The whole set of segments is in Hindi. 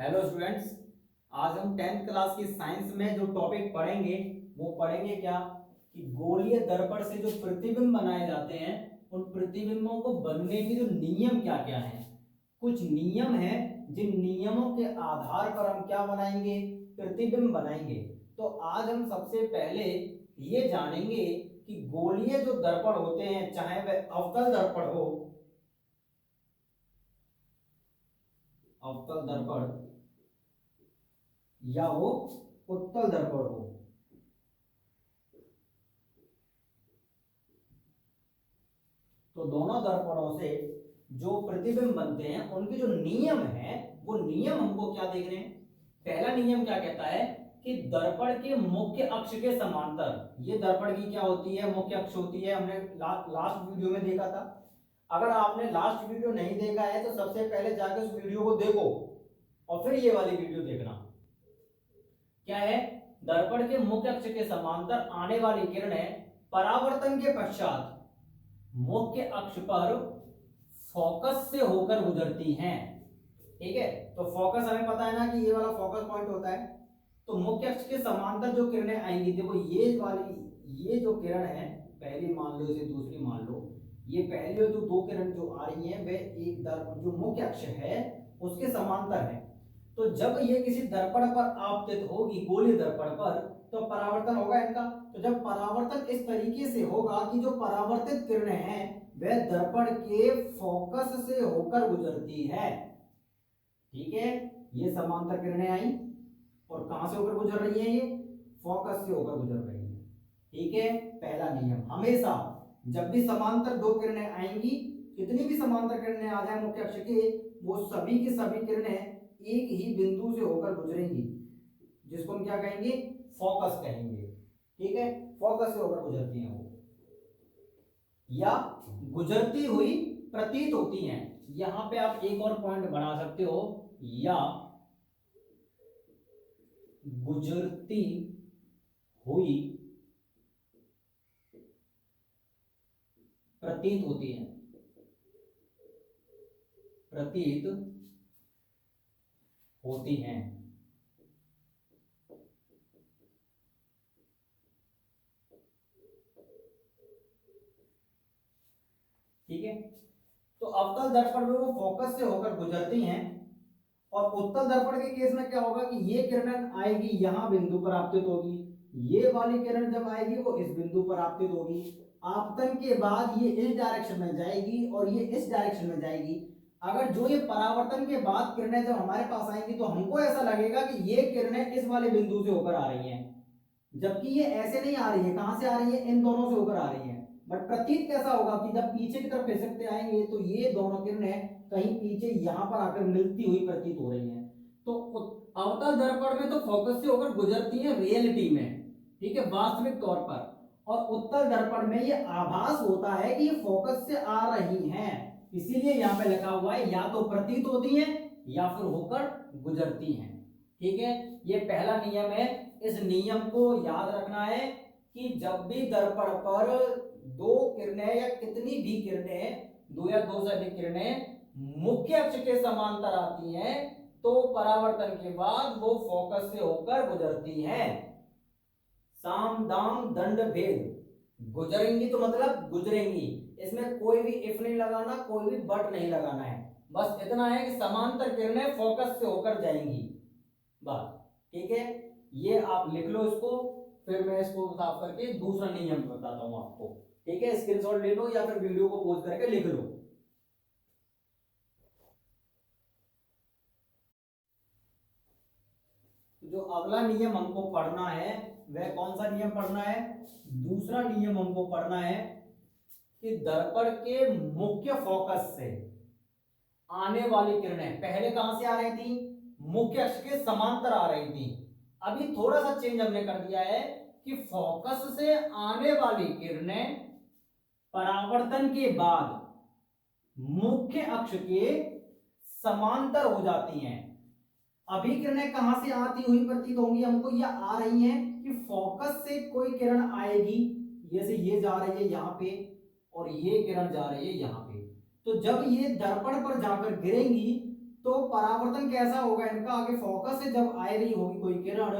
Hello students. आज हम 10th क्लास की साइंस में जो टॉपिक पढ़ेंगे वो पढ़ेंगे क्या कि गोलीय दर्पण से जो प्रतिबिंब बनाए जाते हैं उन प्रतिबिंबों को बनने के जो नियम क्या क्या हैं। कुछ नियम हैं जिन नियमों के आधार पर हम क्या बनाएंगे, प्रतिबिंब बनाएंगे। तो आज हम सबसे पहले ये जानेंगे कि गोलीय जो दर्पण होते हैं, चाहे वह अवतल दर्पण हो, अवतल दर्पण या वो उत्तल दर्पण हो, तो दोनों दर्पणों से जो प्रतिबिंब बनते हैं उनके जो नियम हैं वो नियम हमको क्या देख रहे हैं। पहला नियम क्या कहता है कि दर्पण के मुख्य अक्ष के समांतर, ये दर्पण की क्या होती है, मुख्य अक्ष होती है। हमने लास्ट वीडियो में देखा था। अगर आपने लास्ट वीडियो नहीं देखा है तो सबसे पहले जाकर उस वीडियो को देखो और फिर ये वाली वीडियो देखना। क्या है, दर्पण के मुख्य अक्ष के समांतर आने वाली किरणें परावर्तन के पश्चात मुख्य अक्ष पर फोकस से होकर गुजरती हैं। ठीक है, तो फोकस हमें पता है ना कि ये वाला फोकस पॉइंट होता है। तो मुख्य अक्ष के समांतर जो किरणें आएंगी, देखो ये वाली, ये जो किरण है, पहली मान लो, इसे दूसरी मान लो, ये पहली और जो दो किरण जो आ रही हैं वे एक दर्पण जो मुख्य अक्ष है उसके समांतर है। तो जब ये किसी दर्पण पर आपतित होगी, गोलीय दर्पण पर, तो परावर्तन होगा इनका। तो जब परावर्तन इस तरीके से होगा कि जो परावर्तित किरणें हैं वह दर्पण के फोकस से होकर गुजरती है। ठीक है, ये समांतर किरणें आई और कहां से होकर गुजर रही है, ये फोकस से होकर गुजर रही है। ठीक है, पहला नियम, हमेशा जब भी समांतर दो किरणें आएंगी, कितनी भी समांतर किरणें आ जाए मुख्य अक्ष के, वो सभी की सभी किरणें एक ही बिंदु से होकर गुजरेंगी, जिसको हम क्या कहेंगे, फोकस कहेंगे। ठीक है, फोकस से होकर गुजरती हैं वो, या गुजरती हुई प्रतीत होती हैं। यहां पे आप एक और पॉइंट बना सकते हो, या गुजरती हुई प्रतीत होती हैं, प्रतीत होती हैं। ठीक है, तो अवतल दर्पण में वो फोकस से होकर गुजरती हैं, और उत्तल दर्पण के केस में क्या होगा कि ये किरण आएगी, यहां बिंदु पर आपतित होगी, ये वाली किरण जब आएगी वो इस बिंदु पर आपतित होगी। आपतन के बाद ये इस डायरेक्शन में जाएगी और ये इस डायरेक्शन में जाएगी। अगर जो ये परावर्तन के बाद किरणें जब हमारे पास आएंगी तो हमको ऐसा लगेगा कि ये किरणें इस वाले बिंदु से होकर आ रही हैं, जबकि ये ऐसे नहीं आ रही है। कहां से आ रही है, इन दोनों से होकर आ रही है। बट प्रतीत कैसा होगा कि जब पीछे की तरफ खिसकते आएंगे तो ये दोनों किरणें कहीं पीछे यहां पर आकर मिलती हुई प्रतीत हो रही हैं। तो अवतल दर्पण में तो फोकस से होकर गुजरती है रियलिटी में, ठीक है, वास्तविक तौर पर। और उत्तल दर्पण में ये आभास होता है कि ये फोकस से आ रही हैं, इसीलिए यहां पे लिखा हुआ है या तो प्रतीत होती हैं या फिर होकर गुजरती हैं। ठीक है, ये पहला नियम है। इस नियम को याद रखना है कि जब भी दर्पण पर दो किरणें या कितनी भी किरणें, दो या दो से अधिक किरणें मुख्य अक्ष के समांतर आती हैं तो परावर्तन के बाद वो फोकस से होकर गुजरती हैं। साम दाम दंड भेद, गुजरेंगी तो मतलब गुजरेंगी, इसमें कोई भी इफ नहीं लगाना, कोई भी बट नहीं लगाना है। बस इतना है कि समांतर किरणें फोकस से होकर जाएंगी, बस। ठीक है, ये आप लिख लो इसको, फिर मैं इसको साफ करके दूसरा नियम बताता हूं आपको। ठीक है, स्क्रीनशॉट ले लो या फिर वीडियो को पॉज करके लिख लो। जो अगला नियम हमको पढ़ना है वह कौन सा नियम पढ़ना है, दूसरा नियम हमको पढ़ना है कि दर्पण के मुख्य फोकस से आने वाली किरणें पहले कहां से आ रही थी, मुख्य अक्ष के समांतर आ रही थी। अभी थोड़ा सा चेंज हमने कर दिया है कि फोकस से आने वाली किरणें परावर्तन के बाद मुख्य अक्ष के समांतर हो जाती हैं। अभी किरणें कहां से आती हुई प्रतीत होंगी हमको, या आ रही हैं कि फोकस से कोई किरण आएगी, जैसे ये जा रही है यहां पे और ये किरण जा रही है यहां पे। तो जब ये दर्पण पर जाकर गिरेंगी तो परावर्तन कैसा होगा इनका, आगे फोकस से जब आ रही होगी कोई किरण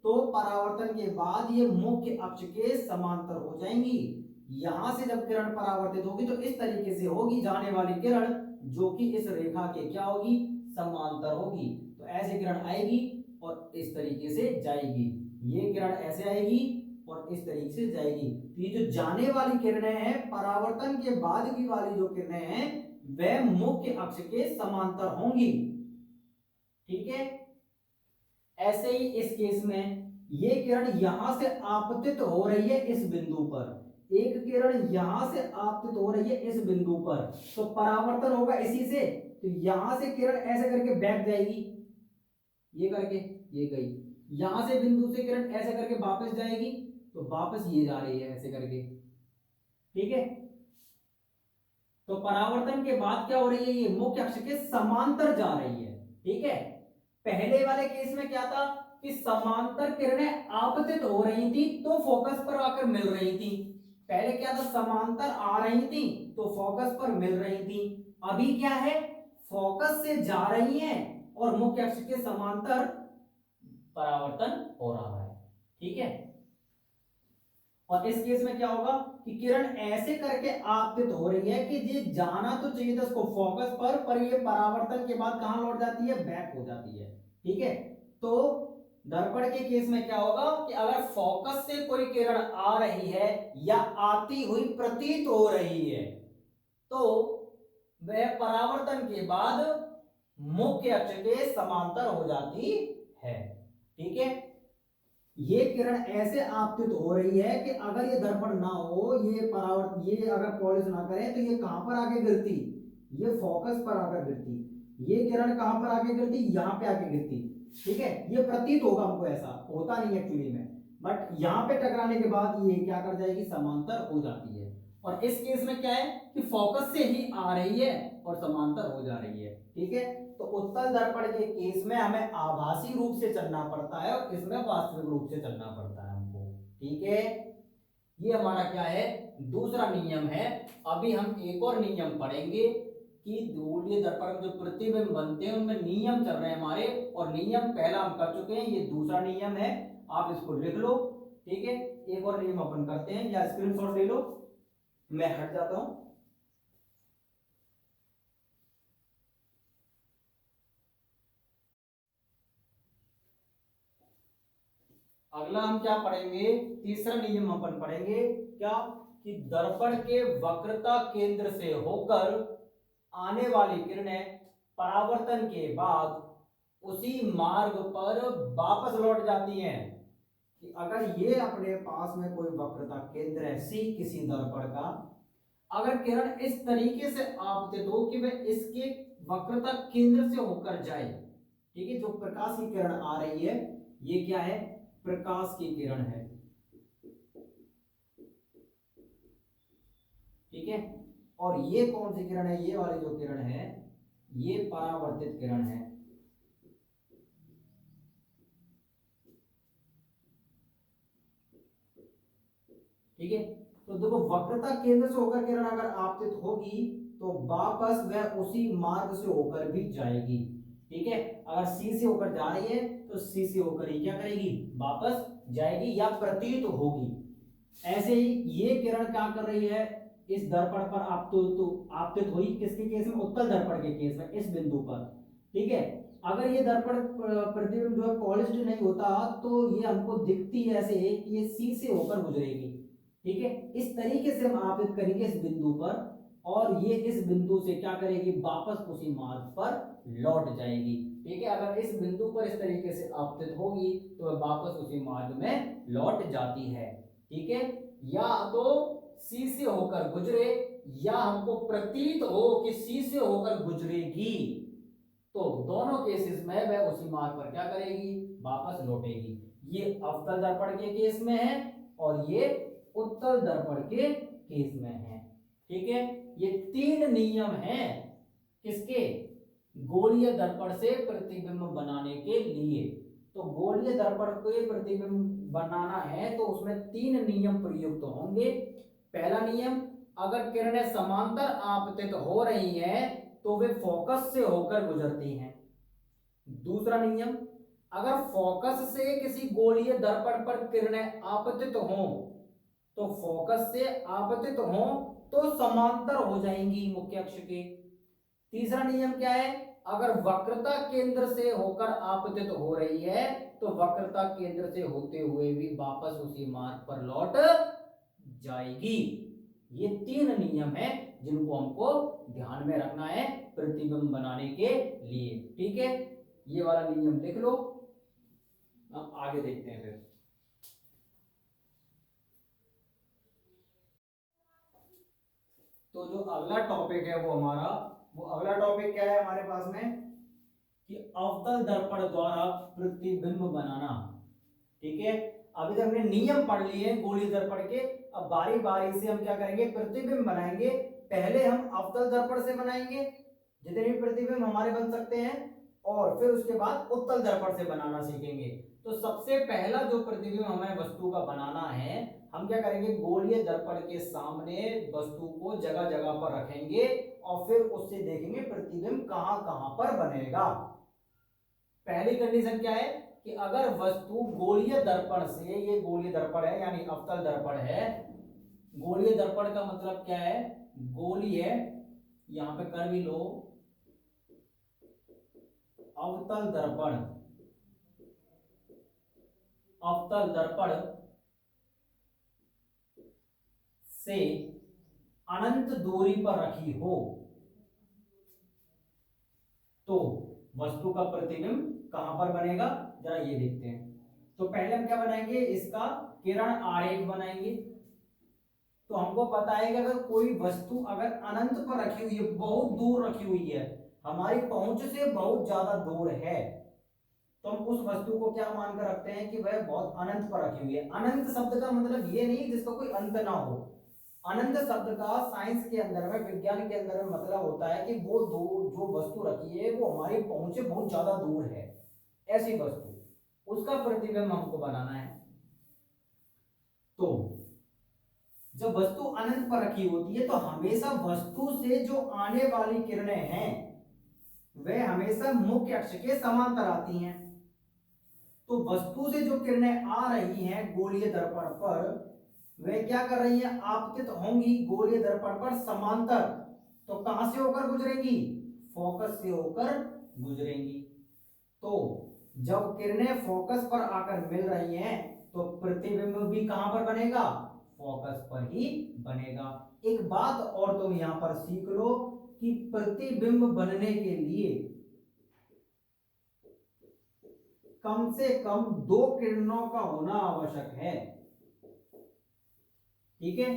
तो परावर्तन के बाद ये मुख्य अक्ष के समांतर हो जाएंगी। यहां से जब किरण परावर्तित होगी तो इस तरीके से होगी जाने वाली किरण, जो कि इस रेखा के क्या होगी, समांतर होगी। तो ऐसे किरण आएगी और इस तरीके से जाएगी, ये किरण ऐसे आएगी और इस तरीके से जाएगी। तो ये जो जाने वाली किरणें हैं, परावर्तन के बाद की वाली जो किरणें हैं, वह मुख्य अक्ष के समांतर होंगी। ठीक है, ऐसे ही इस केस में ये किरण यहां से आपतित हो रही है इस बिंदु पर, एक किरण यहां से आपतित हो रही है इस बिंदु पर, तो परावर्तन होगा इसी से। तो यहां से किरण ऐसे करके बैक जाएगी, ये करके ये गई, यहां से बिंदु से किरण ऐसे करके वापस जाएगी, तो वापस ये जा रही है ऐसे करके। ठीक है, तो परावर्तन के बाद क्या हो रही है, ये मुख्य अक्ष के समांतर जा रही है। ठीक है, पहले वाले केस में क्या था कि समांतर किरणें आपतित हो रही थी तो फोकस पर आकर मिल रही थी। पहले क्या था, समांतर आ रही थी तो फोकस पर मिल रही थी। अभी क्या है, फोकस से जा रही हैं और मुख्य अक्ष के समांतर परावर्तन हो रहा है। ठीक है, और इस केस में क्या होगा कि किरण ऐसे करके आपतित हो रही है कि ये जाना तो चाहिए था उसको फोकस पर ये परावर्तन के बाद कहां लौट जाती है, बैक हो जाती है। ठीक है, तो दर्पण के केस में क्या होगा कि अगर फोकस से कोई किरण आ रही है या आती हुई प्रतीत हो रही है तो वह परावर्तन के बाद मुख्य अक्ष के समांतर हो जाती है। ठीक है, ये किरण ऐसे आपतित हो रही है कि अगर ये दर्पण ना हो, ये परावर्तन, ये अगर पॉलिश ना करें तो ये कहां पर आके गिरती, ये फोकस पर आकर गिरती। ये किरण कहां पर आके गिरती, यहां पे आके गिरती। ठीक है, ये प्रतीत होगा हमको, ऐसा होता नहीं एक्चुअली में, बट यहां पे टकराने के बाद ये क्या कर जाएगी, समांतर हो जाती है। और इस केस में क्या है कि फोकस से ही आ रही है और समांतर हो जा रही है। ठीक है, तो उत्तल दर्पण के केस में हमें आभासी रूप से चलना पड़ता है और इसमें वास्तविक रूप से चलना पड़ता है हमको। ठीक है, ये हमारा क्या है, दूसरा नियम है। अभी हम एक और नियम पढ़ेंगे कि गोलीय दर्पण में जो प्रतिबिंब बनते हैं उनमें नियम चल रहे हैं हमारे, और नियम पहला हम कर चुके हैं, ये दूसरा नियम है, आप इसको लिख लो। ठीक है, एक और नियम अपन करते हैं, या स्क्रीनशॉट ले लो, मैं हट जाता हूं। अगला हम क्या पढ़ेंगे, तीसरा नियम अपन पढ़ेंगे, क्या कि दर्पण के वक्रता केंद्र से होकर आने वाली किरणें परावर्तन के बाद उसी मार्ग पर वापस लौट जाती हैं। कि अगर ये अपने पास में कोई वक्रता केंद्र है सी किसी दर्पण का, अगर किरण इस तरीके से आपतित हो कि वह इसके वक्रता केंद्र से होकर जाए, ठीक है, जो प्रकाश की किरण आ रही है, ये क्या है, प्रकाश की किरण है। ठीक है, और ये कौन सी किरण है, ये वाली जो किरण है ये परावर्तित किरण है। ठीक है, तो देखो वक्रता केंद्र से होकर किरण अगर आपतित होगी तो वापस वह उसी मार्ग से होकर भी जाएगी। ठीक है, अगर सी से होकर जा रही है तो सी से होकर ही क्या करेगी, वापस जाएगी या प्रतीत होगी। ऐसे ही ये किरण क्या कर रही है, इस दर्पण पर आपतित हुई, किसके केस में, उत्तल दर्पण के केस में, इस बिंदु पर। ठीक है, अगर ये दर्पण प्रतिबिंब जो है पॉलिश्ड नहीं होता तो ये हमको दिखती है ऐसे कि ये सी से होकर गुजरेगी। ठीक है, इस तरीके से हम आपतित करेंगे इस बिंदु पर, और ये इस बिंदु से क्या करेगी, वापस उसी मार्ग पर लौट जाएगी। ठीक है, अगर इस बिंदु पर इस तरीके से आपतित होगी तो वह वापस उसी मार्ग में लौट जाती है। ठीक है, या तो सी से होकर गुजरे या हमको प्रतीत हो कि सी से होकर गुजरेगी, तो दोनों केसेस में वह उसी मार्ग पर क्या करेगी, वापस लौटेगी। ये अवतल दर्पण के केस में है और ये उत्तल दर्पण के केस में है। ठीक है, ये तीन नियम हैं किसके, गोलीय दर्पण से प्रतिबिंब बनाने के लिए। तो गोलीय दर्पण के प्रतिबिंब बनाना है तो उसमें तीन नियम प्रयुक्त होंगे। पहला नियम, अगर किरणें समांतर आपतित हो रही हैं तो वे फोकस से होकर गुजरती हैं। दूसरा नियम, अगर फोकस से किसी गोलीय दर्पण पर किरणें आपतित हों, तो फोकस से आपतित हों तो समांतर हो जाएंगी मुख्य अक्ष के। तीसरा नियम क्या है, अगर वक्रता केंद्र से होकर आपतित हो रही है तो वक्रता केंद्र से होते हुए भी वापस उसी मार्ग पर लौट जाएगी। ये 3 नियम है जिनको हमको ध्यान में रखना है प्रतिबिंब बनाने के लिए। ठीक है, ये वाला नियम लिख लो। अब आगे देखते हैं फिर। तो जो अगला टॉपिक है वो अगला टॉपिक क्या है हमारे पास में, कि अवतल दर्पण द्वारा प्रतिबिंब बनाना। ठीक है, अभी तक हमने नियम पढ़ लिए गोलीय दर्पण के, अब बारी बारी से हम क्या करेंगे, प्रतिबिंब बनाएंगे। पहले हम अवतल दर्पण से बनाएंगे जितने भी प्रतिबिंब हमारे बन सकते हैं, और फिर उसके बाद उत्तल दर्पण से बनाना सीखेंगे। तो सबसे पहला जो प्रतिबिंब हमें वस्तु का बनाना है, हम क्या करेंगे, गोलीय दर्पण के सामने वस्तु को जगह जगह पर रखेंगे और फिर उससे देखेंगे प्रतिबिंब कहां कहां पर बनेगा। पहली कंडीशन क्या है कि अगर वस्तु गोलीय दर्पण से, ये गोलीय दर्पण है यानी अवतल दर्पण है। गोलीय दर्पण का मतलब क्या है, गोलीय, यहां पे कर भी लो, अवतल दर्पण, अवतल दर्पण से अनंत दूरी पर रखी हो तो वस्तु का प्रतिबिंब कहां पर बनेगा, जरा ये देखते हैं। तो पहले हम क्या बनाएंगे, इसका किरण आरेख बनाएंगे। तो हमको पता है कि अगर कोई वस्तु अगर अनंत पर रखी हुई है, बहुत दूर रखी हुई है, हमारी पहुंच से बहुत ज्यादा दूर है, तो हम उस वस्तु को क्या मानकर रखते हैं कि वह बहुत अनंत पर रखी हुई है। अनंत शब्द का मतलब ये नहीं जिसका कोई अंत ना हो। अनंत शब्द का साइंस के अंदर में, विज्ञान के अंदर में मतलब होता है कि वो दो जो वस्तु रखी है वो हमारी पहुंच से बहुत ज्यादा दूर है, ऐसी वस्तु, उसका प्रतिबिंब हमको बनाना है। तो जब वस्तु अनंत पर रखी होती है तो हमेशा वस्तु से जो आने वाली किरणें हैं वे हमेशा मुख्य अक्ष के समांतर आती हैं। तो वस्तु से जो किरणें आ रही हैं गोलीय दर्पण पर, वे क्या कर रही हैं, आपतित होंगी गोलीय दर्पण पर समांतर। तो कहां से होकर गुजरेंगी, फोकस से होकर गुजरेंगी। तो जब किरणें फोकस पर आकर मिल रही हैं तो प्रतिबिंब भी कहां पर बनेगा, फोकस पर ही बनेगा। एक बात और तुम यहां पर सीख लो कि प्रतिबिंब बनने के लिए कम से कम 2 किरणों का होना आवश्यक है। ठीक है,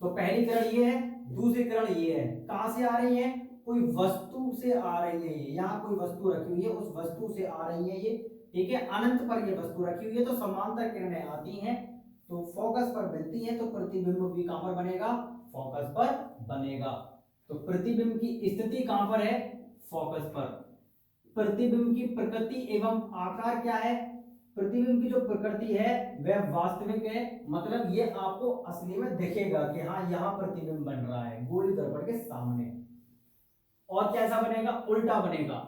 तो पहली किरण ये है, दूसरी किरण ये है। कहां से आ रही है, कोई वस्तु से आ रही है, ये यहां कोई वस्तु रखी हुई है, उस वस्तु से आ रही है ये। ठीक है, अनंत पर ये वस्तु रखी हुई है तो समांतर किरणें आती हैं, तो फोकस पर मिलती है, तो प्रतिबिंब भी कहां पर बनेगा, फोकस पर बनेगा। तो प्रतिबिंब की स्थिति कहां पर है, फोकस पर। प्रतिबिंब की प्रकृति एवं आकार क्या है, प्रतिबिंब की जो प्रकृति है वह वास्तविक है, मतलब ये आपको असली में दिखेगा कि हाँ यहां प्रतिबिंब बन रहा है गोलीय दर्पण के सामने। और कैसा बनेगा, उल्टा बनेगा।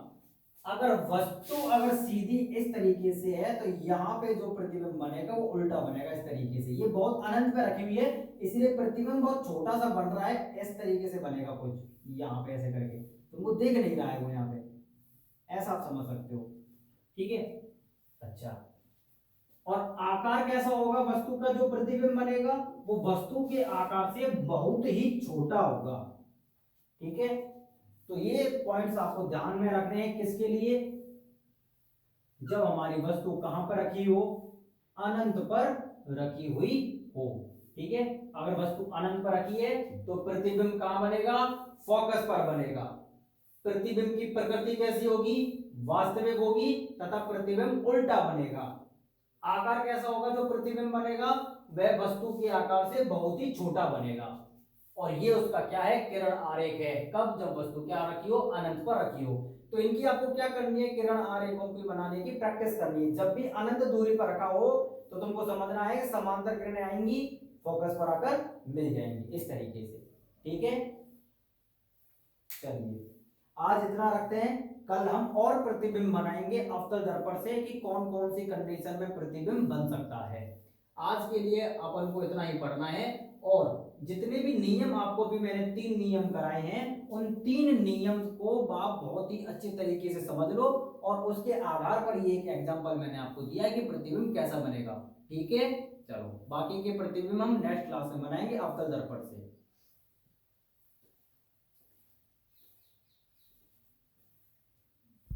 अगर वस्तु अगर सीधी इस तरीके से है तो यहाँ पे जो प्रतिबिंब बनेगा वो उल्टा बनेगा, इस तरीके से। ये बहुत अनंत पे रखी हुई है इसलिए प्रतिबिंब बहुत छोटा सा बन रहा है, इस तरीके से बनेगा कुछ, यहाँ पे ऐसे करके तुमको दिख नहीं रहा है वो, यहाँ पे ऐसा आप समझ सकते हो। ठीक है, अच्छा। और आकार कैसा होगा वस्तु का, जो प्रतिबिंब बनेगा वो वस्तु के आकार से बहुत ही छोटा होगा। ठीक है, तो ये पॉइंट्स आपको ध्यान में रखने हैं, किसके लिए, जब हमारी वस्तु कहां पर रखी हो, अनंत पर रखी हुई हो। ठीक है, अगर वस्तु अनंत पर रखी है तो प्रतिबिंब कहां बनेगा, फोकस पर बनेगा। प्रतिबिंब की प्रकृति कैसी होगी, वास्तविक होगी, तथा प्रतिबिंब उल्टा बनेगा। आकार कैसा होगा, जो प्रतिबिंब बनेगा वह वस्तु के आकार से बहुत ही छोटा बनेगा। और ये उसका क्या है, किरण आरेख है। कब, जब वस्तु क्या रखी हो, अनंत पर रखी हो। तो इनकी आपको क्या करनी है, किरण आरेखों की बनाने की प्रैक्टिस करनी है। जब भी अनंत दूरी पर रखा हो तो तुमको समझना है समांतर किरणें आएंगी, फोकस पर आकर मिल जाएंगी इस तरीके से। ठीक है, चलिए आज इतना रखते हैं, कल हम और प्रतिबिंब बनाएंगे अवतल दर्पण से कि कौन कौन सी कंडीशन में प्रतिबिंब बन सकता है। आज के लिए अपन को इतना ही पढ़ना है, और जितने भी नियम आपको भी मैंने 3 नियम कराए हैं, उन 3 नियम को आप बहुत ही अच्छे तरीके से समझ लो, और उसके आधार पर ये एक एग्जांपल मैंने आपको दिया है कि प्रतिबिंब कैसा बनेगा। ठीक है, चलो बाकी के प्रतिबिंब हम नेक्स्ट क्लास में बनाएंगे अवतल दर्पण से।